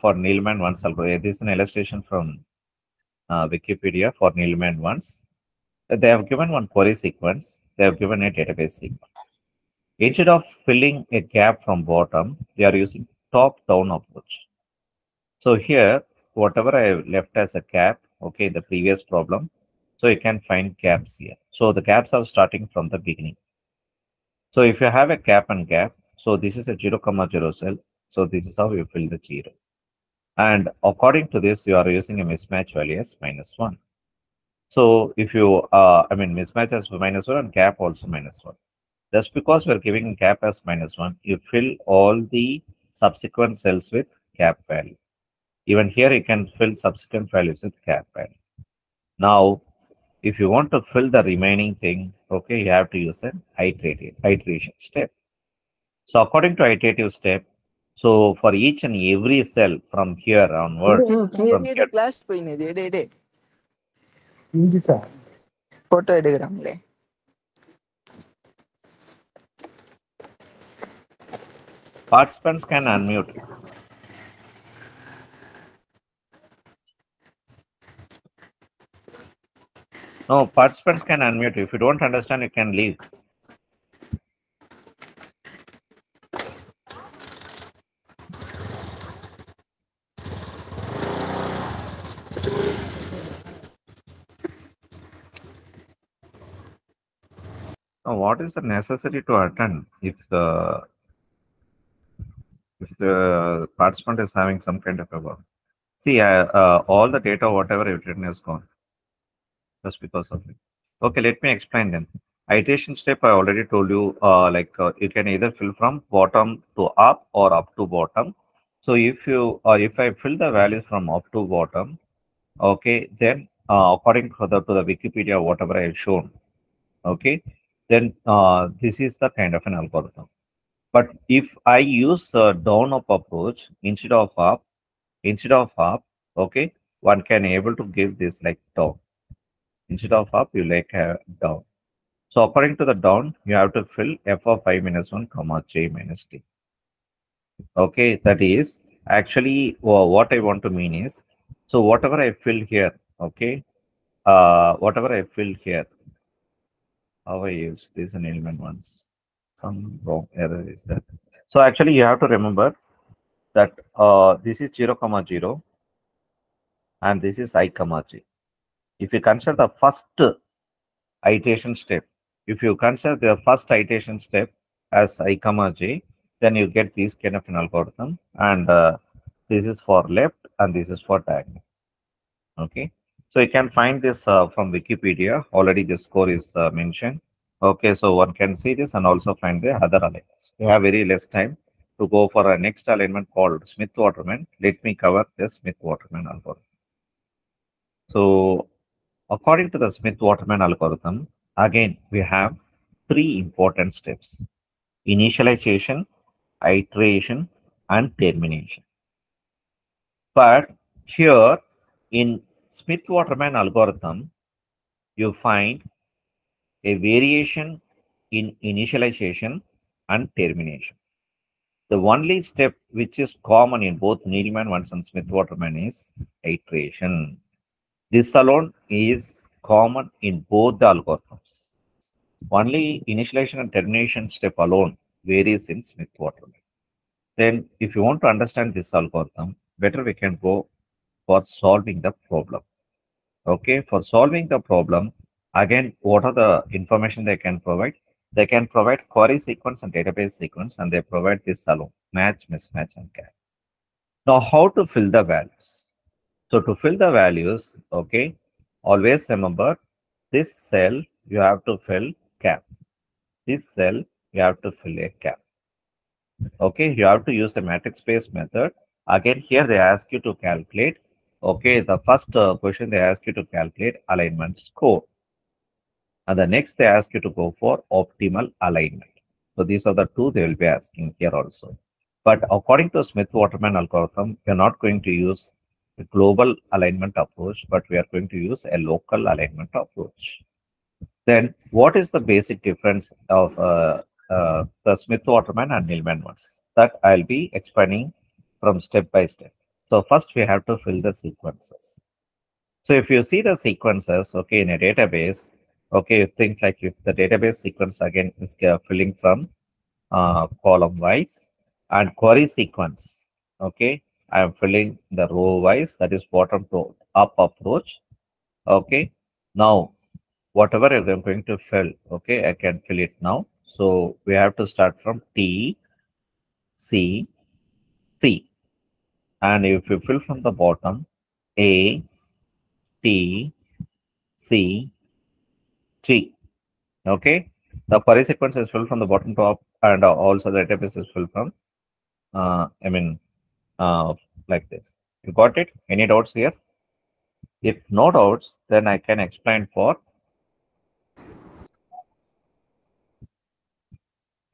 for Needleman-Wunsch algorithm. This is an illustration from Wikipedia for Needleman-Wunsch. They have given one query sequence. They have given a database sequence. Instead of filling a gap from bottom, they are using top-down approach. So here, whatever I have left as a gap, okay, the previous problem, so you can find gaps here. So the gaps are starting from the beginning. So if you have a gap and gap, so this is a 0, comma 0 cell. So this is how you fill the 0. And according to this, you are using a mismatch value as -1. So if you, mismatch as -1 and gap also -1. Just because we're giving gap as -1, you fill all the subsequent cells with gap value. Even here, you can fill subsequent values with gap value. Now, if you want to fill the remaining thing, okay, you have to use an iteration step. So according to iterative step, so for each and every cell from here onwards, from here, class పోయినది ఏడే photo ఎడగరంలే participants can unmute. No, participants can unmute. If you don't understand, you can leave. Now, what is the necessity to attend if the participant is having some kind of a work? See, all the data, whatever you've written is gone just because of it. Okay, let me explain then. Iteration step, I already told you, you can either fill from bottom to up or up to bottom. So if I fill the values from up to bottom, okay, then according to the Wikipedia, whatever I have shown, okay, then this is the kind of an algorithm. But if I use down up approach instead of up, okay, one can able to give this like down. Instead of up, you like down. So according to the down, you have to fill f of I minus 1 comma j minus t. Okay, that is actually what I want to mean is, so whatever I fill here, okay, whatever I fill here, how I use these Needleman ones, some wrong error is that. So actually you have to remember that this is 0 comma 0 and this is I comma j. If you consider the first iteration step, if you consider the first iteration step as I comma j, then you get these kind of an algorithm, and this is for left and this is for diagonal. Okay, so you can find this from Wikipedia. Already the score is mentioned. Okay, so one can see this and also find the other alignments. We have very less time to go for a next alignment called Smith-Waterman. Let me cover the Smith-Waterman algorithm. So according to the Smith-Waterman algorithm, again, we have three important steps: initialization, iteration, and termination. But here in Smith-Waterman algorithm, you find a variation in initialization and termination. The only step which is common in both Needleman, Wunsch, and Smith-Waterman is iteration. This alone is common in both the algorithms. Only initialization and termination step alone varies in Smith-Waterman. Then if you want to understand this algorithm, better we can go for solving the problem. Okay, for solving the problem, again, what are the information they can provide? They can provide query sequence and database sequence, and they provide this alone: match, mismatch, and cap. Now, how to fill the values? So to fill the values, okay, always remember this cell you have to fill cap. This cell you have to fill a cap. Okay, you have to use a matrix based method. Again, here they ask you to calculate. Okay, the first question they ask you to calculate alignment score. And the next they ask you to go for optimal alignment. So these are the two they will be asking here also. But according to Smith-Waterman algorithm, we are not going to use a global alignment approach, but we are going to use a local alignment approach. Then what is the basic difference of the Smith-Waterman and Needleman ones? That I'll be explaining from step by step. So first we have to fill the sequences. So if you see the sequences, okay, in a database, okay, you think like if the database sequence again is filling from column wise, and query sequence, okay, I am filling the row wise, that is bottom to up approach. Okay, now whatever I'm going to fill, okay, I can fill it now. So we have to start from T, C, C. And if you fill from the bottom, A, T, C, G. Okay, the query sequence is filled from the bottom to up, and also the database is filled from, like this. You got it? Any doubts here? If no doubts, then I can explain for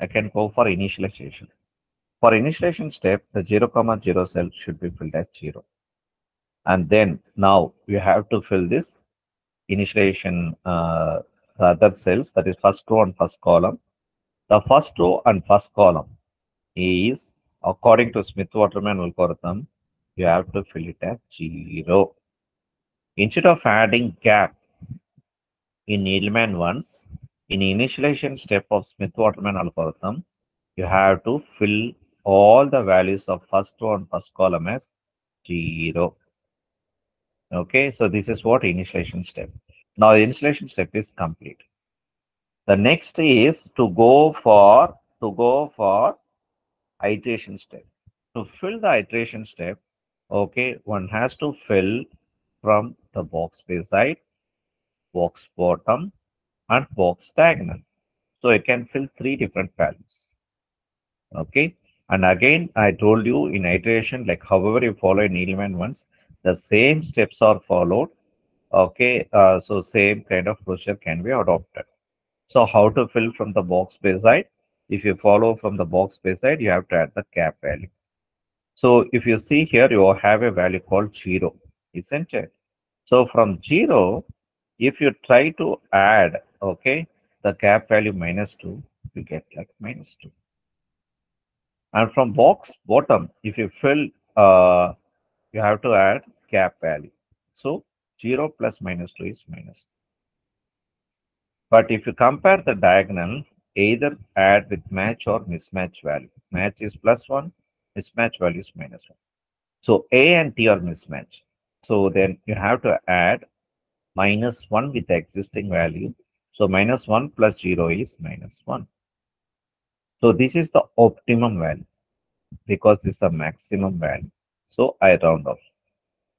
I can go for initialization. For initialization step, the 0, 0 cell should be filled as 0. And then now you have to fill this initialization, the other cells, that is first row and first column. The first row and first column is, according to Smith-Waterman algorithm, you have to fill it as 0. Instead of adding gap in Needleman once, in initialization step of Smith-Waterman algorithm, you have to fill all the values of first row and first column as 0. Okay, so this is what initialization step. Now the initialization step is complete. The next is to go for iteration step. To fill the iteration step, okay, one has to fill from the box beside, box bottom, and box diagonal. So you can fill 3 different values. Okay, and again I told you in iteration, like however you follow in Needleman once, the same steps are followed. Okay, so same kind of procedure can be adopted. So how to fill from the box beside? If you follow from the box beside, you have to add the cap value. So if you see here, you have a value called 0, isn't it? So from 0, if you try to add, okay, the cap value -2, you get like -2. And from box bottom, if you fill, you have to add cap value. So 0 plus -2 is -2. But if you compare the diagonal, either add with match or mismatch value. Match is +1, mismatch value is -1. So A and T are mismatch. So then you have to add -1 with the existing value. So -1 plus 0 is -1. So this is the optimum value because this is the maximum value. So I round off.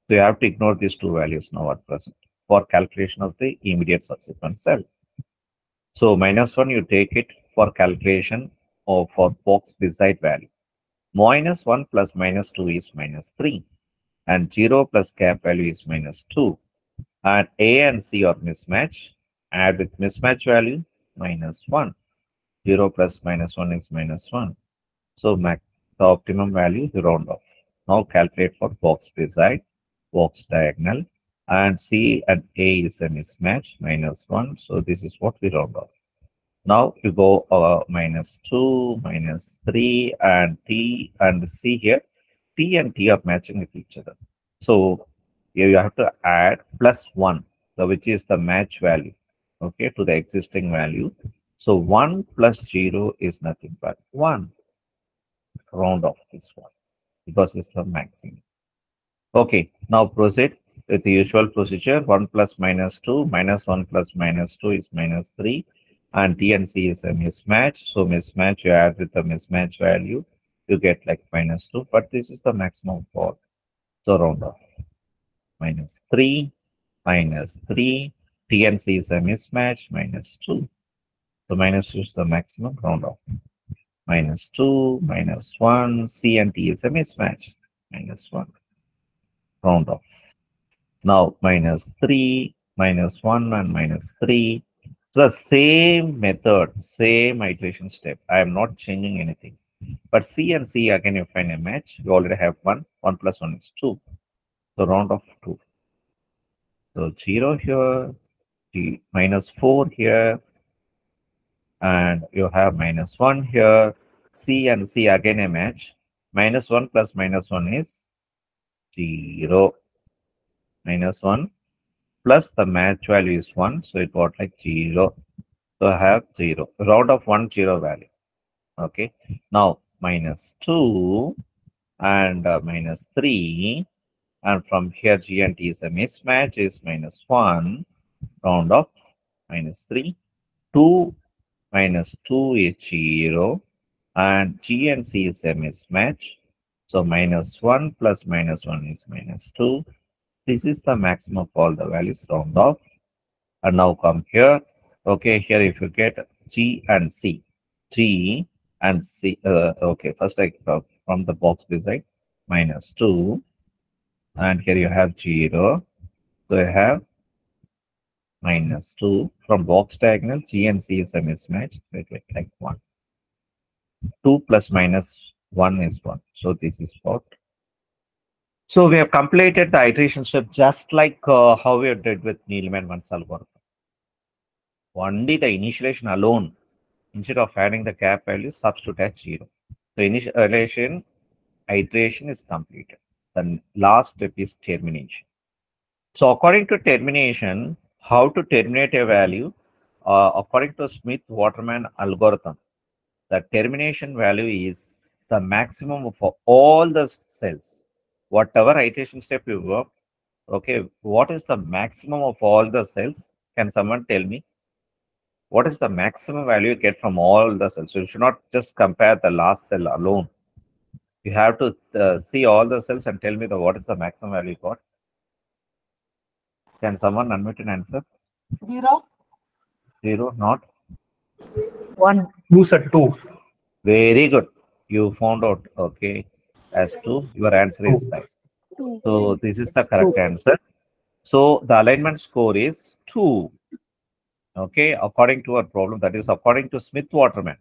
So you have to ignore these two values now at present for calculation of the immediate subsequent cell. So -1 you take it for calculation or for box beside value. -1 plus -2 is -3. And 0 plus cap value is -2. And A and C are mismatch. Add with mismatch value -1. 0 plus -1 is -1. So the optimum value you round off. Now calculate for box beside, box diagonal, and C and A is a mismatch -1. So this is what we round off. Now you go -2, -3, and T and C here. T and T are matching with each other. So you have to add +1, which is the match value, okay, to the existing value. So 1 plus 0 is nothing but 1. Round off this one because it's the maximum. Okay, now proceed with the usual procedure. 1 plus -2, -1 plus -2 is -3. And T and C is a mismatch. So mismatch, you add with the mismatch value, you get like -2. But this is the maximum for. So round off. -3, -3. T and C is a mismatch, -2. So -2 is the maximum, round off. -2, -1. C and T is a mismatch, -1. Round off. Now -3, -1, and -3. So the same method, same iteration step. I am not changing anything. But C and C, again, you find a match. You already have 1. 1 plus 1 is 2. So round off 2. So 0 here, -4 here, and you have -1 here. C and C again a match. -1 plus -1 is 0. -1 plus the match value is 1. So it got like 0. So I have 0. Round of 1, 0 value. Okay. Now -2 and -3. And from here G and T is a mismatch is -1. Round of -3. 2 -2 is 0. And G and C is a mismatch. So -1 plus -1 is -2. This is the maximum of all the values, round off. And now come here. Okay, here if you get G and C. G and C. Okay, first I from the box beside -2. And here you have 0. So you have -2. From box diagonal, G and C is a mismatch. So it looks like 1. 2 plus minus 1 is 1. So this is what. So we have completed the iteration step just like how we did with Needleman-Wunsch algorithm. Only the initialization alone, instead of adding the gap value, substitute as 0. So initialization iteration is completed. The last step is termination. So according to termination, how to terminate a value? According to Smith-Waterman algorithm, the termination value is the maximum for all the cells. Whatever iteration step you work, okay, what is the maximum of all the cells? Can someone tell me? What is the maximum value you get from all the cells? So you should not just compare the last cell alone. You have to see all the cells and tell me what is the maximum value you got. Can someone unmute and answer? 0. 0, not? 1. Who said 2? Very good. You found out, okay, as 2. Your answer is 2. right. 2. So this is the It's correct 2. answer. So the alignment score is 2. Okay, according to our problem, that is according to Smith-Waterman.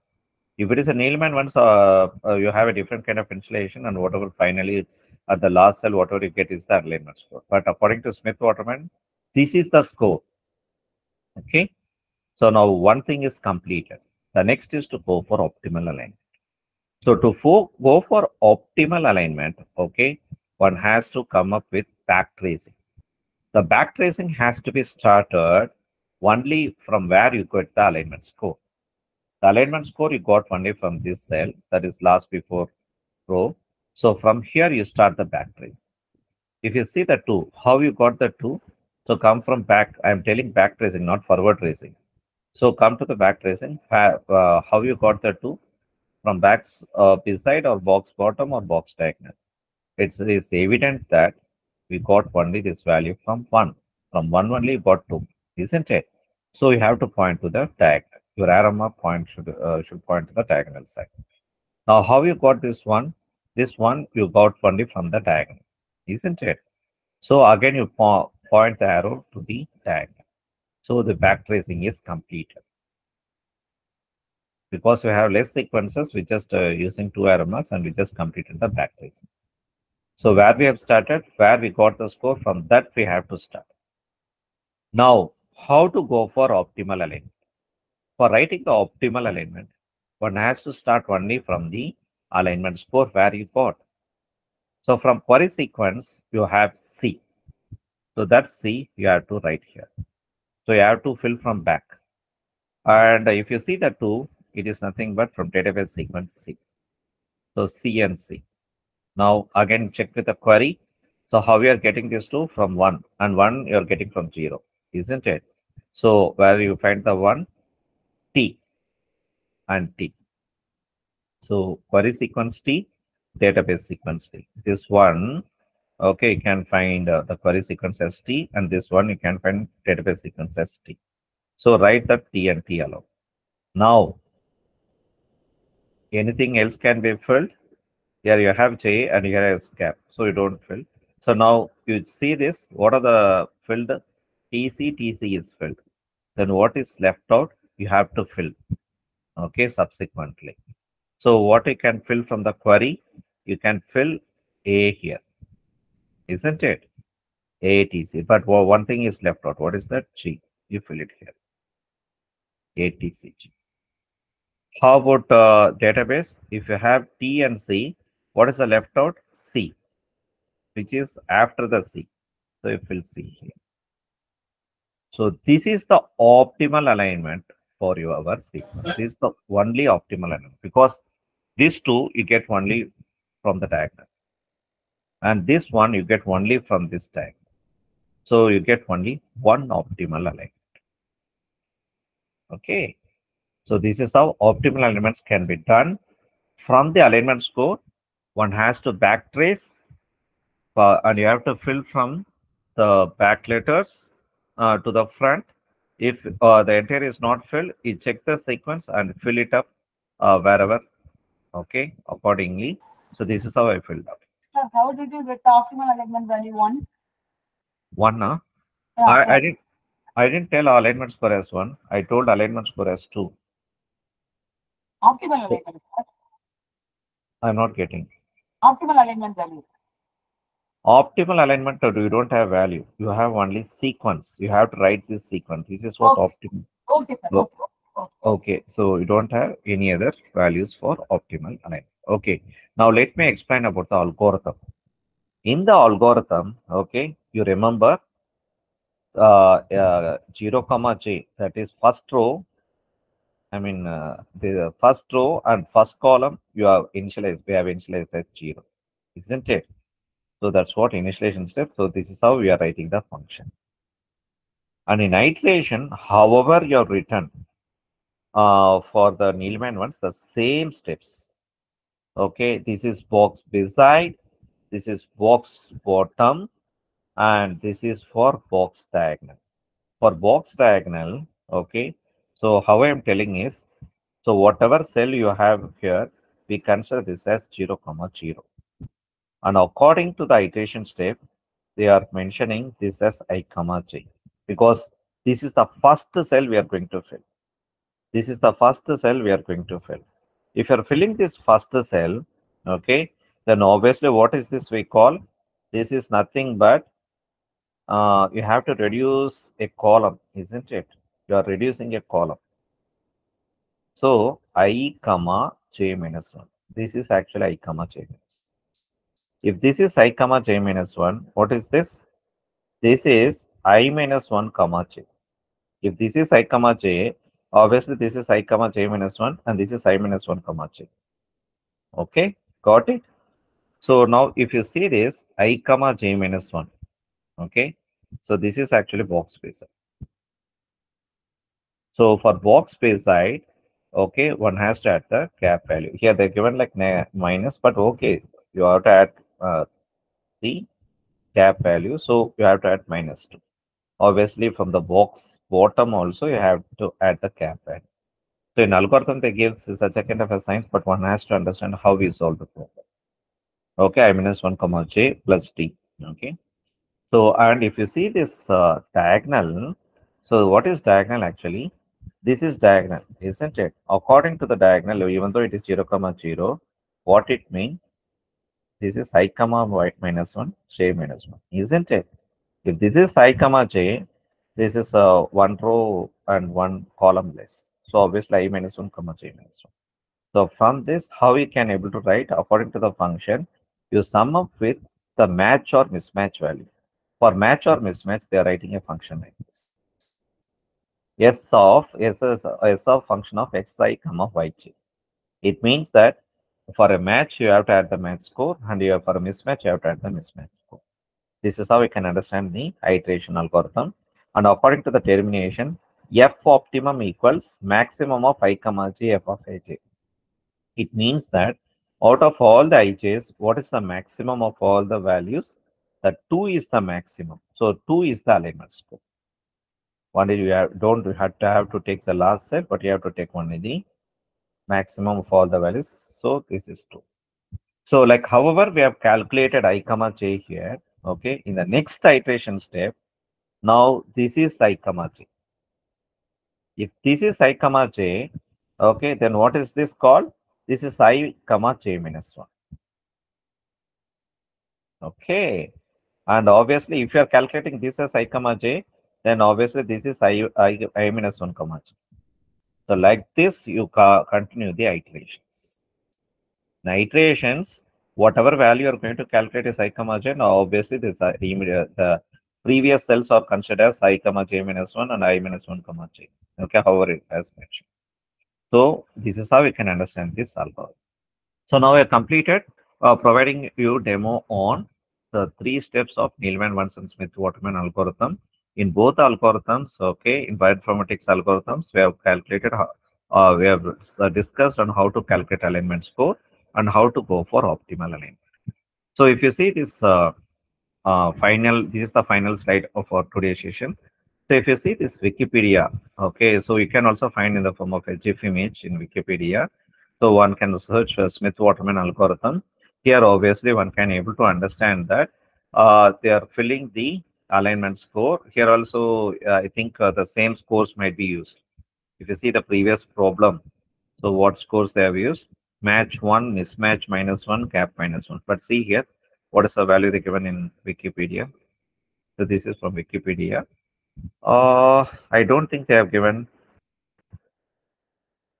If it is a Needleman, once you have a different kind of installation, and whatever finally at the last cell, whatever you get is the alignment score. But according to Smith-Waterman, this is the score. Okay. So now one thing is completed. The next is to go for optimal alignment. So to go for optimal alignment, okay, one has to come up with back tracing. The back tracing has to be started only from where you got the alignment score. The alignment score you got only from this cell, that is last before row. So from here you start the back trace. If you see the 2, how you got the 2? So come from back, I am telling back tracing, not forward tracing. So come to the back tracing, how you got the 2? From backs beside or box bottom or box diagonal. It is evident that we got only this value from 1. From 1 only you got 2, isn't it? So you have to point to the diagonal. Your arrow mark point should point to the diagonal side. Now, how you got this one? This one you got only from the diagonal, isn't it? So again, you point the arrow to the diagonal. So the back tracing is completed. Because we have less sequences, we just using 2 arrow marks and we just completed the back tracing. So where we have started, where we got the score, from that we have to start. Now, how to go for optimal alignment? For writing the optimal alignment, one has to start only from the alignment score where you got. So from query sequence, you have C. So that C you have to write here. So you have to fill from back. And if you see the 2, it is nothing but from database sequence C. So C and C. Now again check with the query. So how we are getting this 2? From 1, and 1 you are getting from 0, isn't it? So where you find the 1, T and T. So query sequence T, database sequence T. This one, okay, you can find the query sequence as T, and this one you can find database sequence as T. So write the T and T alone. Now, anything else can be filled. Here you have J and here is gap, so you don't fill. So now you see this, what are the filled? TC is filled. Then what is left out, you have to fill, okay, subsequently. So what you can fill from the query, you can fill A here, isn't it? ATC, but one thing is left out. What is that? G. You fill it here. ATCG. How about database? If you have T and C, what is the left out? C, which is after the C. So you fill C here. So this is the optimal alignment for your sequence. This is the only optimal alignment because these 2 you get only from the diagonal. And this one you get only from this diagonal. So you get only one optimal alignment. Okay. So this is how optimal alignments can be done. From the alignment score, one has to backtrace and you have to fill from the back letters to the front. If the entire is not filled, you check the sequence and fill it up wherever, okay, accordingly. So this is how I filled up. Sir, how did you get the optimal alignment value 1? 1, Yeah, I didn't tell alignment score as 1. I told alignment score as 2. optimal alignment. I'm not getting. Optimal alignment value. Optimal alignment, you don't have value. You have only sequence. You have to write this sequence. This is what Okay. optimal. Okay, sir. Wo- Okay. Okay. Okay, so you don't have any other values for optimal alignment. Okay, now let me explain about the algorithm. In the algorithm, okay, you remember 0 comma j, that is first row. I mean, the first row and first column you have initialized. We have initialized as 0, isn't it? So that's what initialization step. So this is how we are writing the function. And in iteration, however you have written for the Needleman ones, the same steps. Okay, this is box beside, this is box bottom, and this is for box diagonal. For box diagonal, okay, so how I am telling is, so whatever cell you have here, we consider this as 0 comma 0. And according to the iteration step, they are mentioning this as I comma j, because this is the first cell we are going to fill. This is the first cell we are going to fill. If you are filling this first cell, okay, then obviously what is this we call? This is nothing but you have to reduce a column, isn't it? You are reducing a column. So I comma j minus 1. This is actually I comma j minus 1. If this is I comma j minus 1, what is this? This is I minus 1 comma j. If this is I comma j, obviously this is I comma j minus 1 and this is I minus 1 comma j. Okay, got it? So now if you see this I comma j minus 1, okay, so this is actually box space. So for box space side, okay, one has to add the cap value. Here they're given like minus, but okay, you have to add the cap value. So you have to add minus 2. Obviously from the box bottom also you have to add the cap value. So in algorithm they give such a kind of a signs, but one has to understand how we solve the problem. Okay, I minus 1 comma j plus d. Okay. So, and if you see this diagonal, so what is diagonal actually? This is diagonal, isn't it? According to the diagonal, even though it is 0 comma 0, what it means? This is I comma y minus 1, j minus 1, isn't it? If this is I comma j, this is one row and one column less. So obviously I minus 1 comma j minus 1. So from this, how we can able to write according to the function, you sum up with the match or mismatch value. For match or mismatch, they are writing a function like this. S of function of xi comma yj. It means that for a match, you have to add the match score, and for a mismatch, you have to add the mismatch score. This is how we can understand the iteration algorithm. And according to the termination, f optimum equals maximum of I comma j f of aj. It means that out of all the ij's, what is the maximum of all the values? The 2 is the maximum. So 2 is the alignment score. Only you don't have to take the last set, but you have to take only the maximum of all the values. So this is 2. So like however we have calculated I comma j here. Okay, in the next iteration step, now this is I comma j. If this is I comma j, okay, then what is this called? This is I comma j minus 1. Okay, and obviously if you are calculating this as I comma j, then obviously this is I minus 1 comma j. So like this, you continue the iterations. Now iterations, whatever value you are going to calculate is I comma j. Now obviously this the previous cells are considered as I comma j minus 1 and I minus 1 comma j. Okay, however it has mentioned. So this is how we can understand this algorithm. So now we have completed providing you demo on the 3 steps of Needleman, Wunsch and Smith-Waterman algorithm. In both algorithms, okay, in bioinformatics algorithms, we have calculated we have discussed on how to calculate alignment score and how to go for optimal alignment. So if you see this this is the final slide of our today's session. So if you see this Wikipedia, okay, so you can also find in the form of a GIF image in Wikipedia. So one can search for Smith-Waterman algorithm. Here, obviously, one can able to understand that they are filling the alignment score. Here also, I think the same scores might be used. If you see the previous problem, so what scores they have used? match 1, mismatch -1, gap -1. But see here, what is the value they given in Wikipedia? So this is from Wikipedia. I don't think they have given.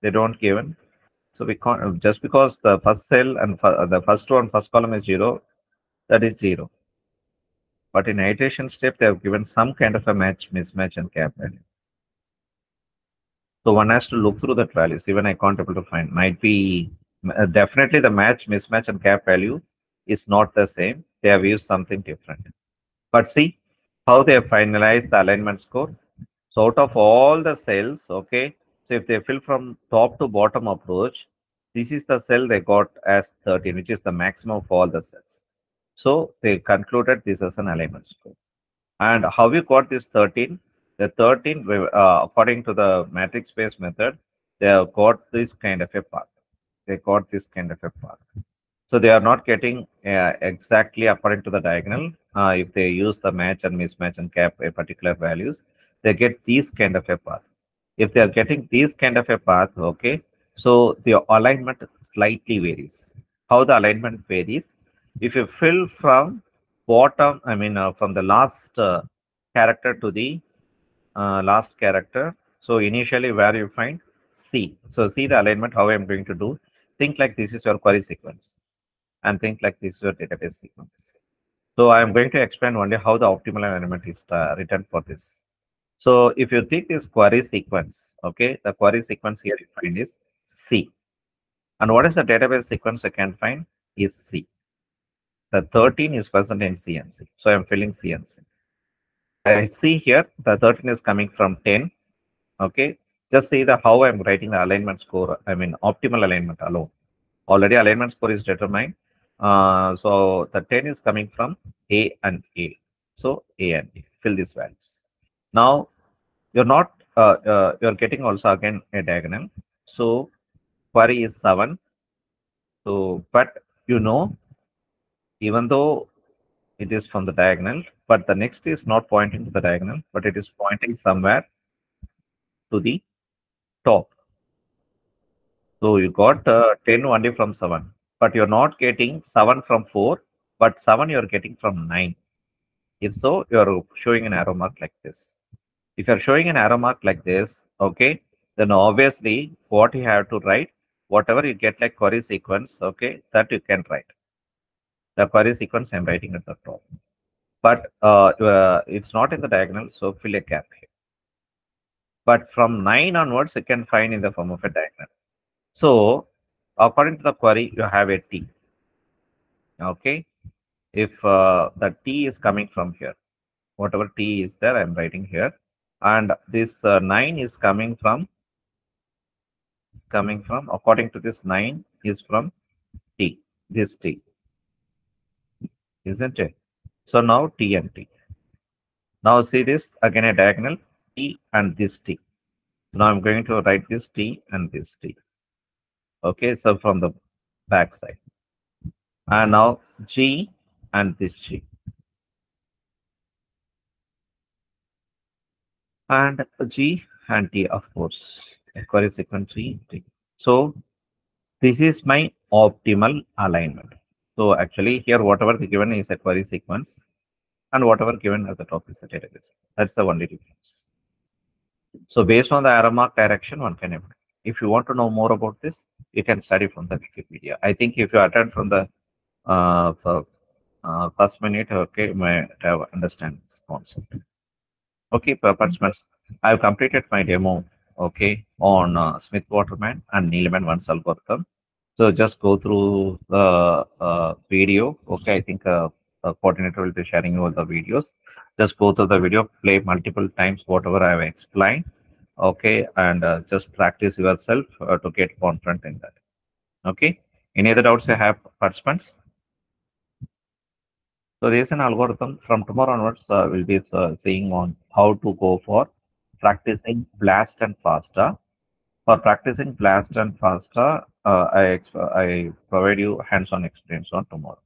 They don't given. So we can't, just because the first cell and the first row and first column is 0, that is 0. But in iteration step, they have given some kind of a match, mismatch, and gap value. So one has to look through that values. Even I can't able to find. Might be definitely the match, mismatch, and gap value is not the same. They have used something different. But see how they have finalized the alignment score. So out of all the cells, okay, so if they fill from top to bottom approach, this is the cell they got as 13, which is the maximum of all the cells. So they concluded this as an alignment score. And how we got this 13? The 13, according to the matrix space method, they have got this kind of a path. They got this kind of a path. So they are not getting exactly according to the diagonal. If they use the match and mismatch and gap a particular values, they get these kind of a path. If they are getting these kind of a path, okay, so the alignment slightly varies. How the alignment varies? If you fill from bottom, from the last character to the last character, so initially where you find C. So see the alignment, how I'm going to do. Think like this is your query sequence and think like this is your database sequence. So I'm going to explain only how the optimal alignment is written for this. So if you take this query sequence, okay, the query sequence here you find is C. And what is the database sequence I can find is C. The 13 is present in C and C. So I'm filling C and C. I see here the 13 is coming from 10. Okay. Just see the how I'm writing the alignment score. Optimal alignment alone. Already alignment score is determined. So the 10 is coming from A and A. So A and A. Fill these values. Now you're not you're getting also again a diagonal. So query is 7. So but even though it is from the diagonal, but the next is not pointing to the diagonal, but it is pointing somewhere to the top. So you got 10 only from 7, but you're not getting 7 from 4, but 7 you're getting from 9. If so, you're showing an arrow mark like this. If you're showing an arrow mark like this, okay, then obviously what you have to write, whatever you get like query sequence, okay, that you can write. The query sequence I'm writing at the top. But it's not in the diagonal, so fill a gap here. But from 9 onwards, you can find in the form of a diagonal. So according to the query, you have a T. Okay. If the T is coming from here, whatever T is there, I'm writing here. And this 9 is coming from, according to this 9 is from T, this T. Isn't it? So now T and T. Now see this again a diagonal T and this T. Now I'm going to write this T and this T. Okay, so from the back side. And now G and this G. And G and T, of course. Query sequence G, T. So this is my optimal alignment. So actually here whatever the given is a query sequence and whatever given at the top is the database. That's the only difference. So based on the arrow mark direction, one can able. If you want to know more about this, you can study from the Wikipedia. I think if you attend from the first minute, okay, you might have understand this concept. Okay, participants, I have completed my demo, okay, on Smith-Waterman and Needleman Wunsch algorithm. So just go through the video. Okay, I think the coordinator will be sharing you all the videos. Just go through the video, play multiple times whatever I have explained. Okay, and just practice yourself to get confident in that. Okay, any other doubts you have, participants? So there is an algorithm from tomorrow onwards. We'll be seeing on how to go for practicing blast and FASTA. For practicing blast and FASTA, I provide you hands-on experience on tomorrow.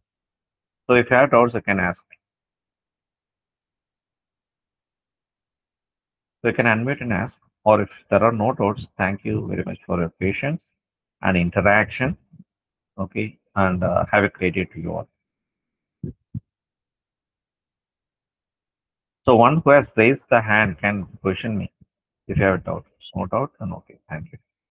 So if you have doubts, you can ask. So you can unmute and ask. Or if there are no doubts, thank you very much for your patience and interaction. Okay, and have a great day to you all. So one who has raised the hand can question me if you have a doubt. No doubt, then okay. Thank you.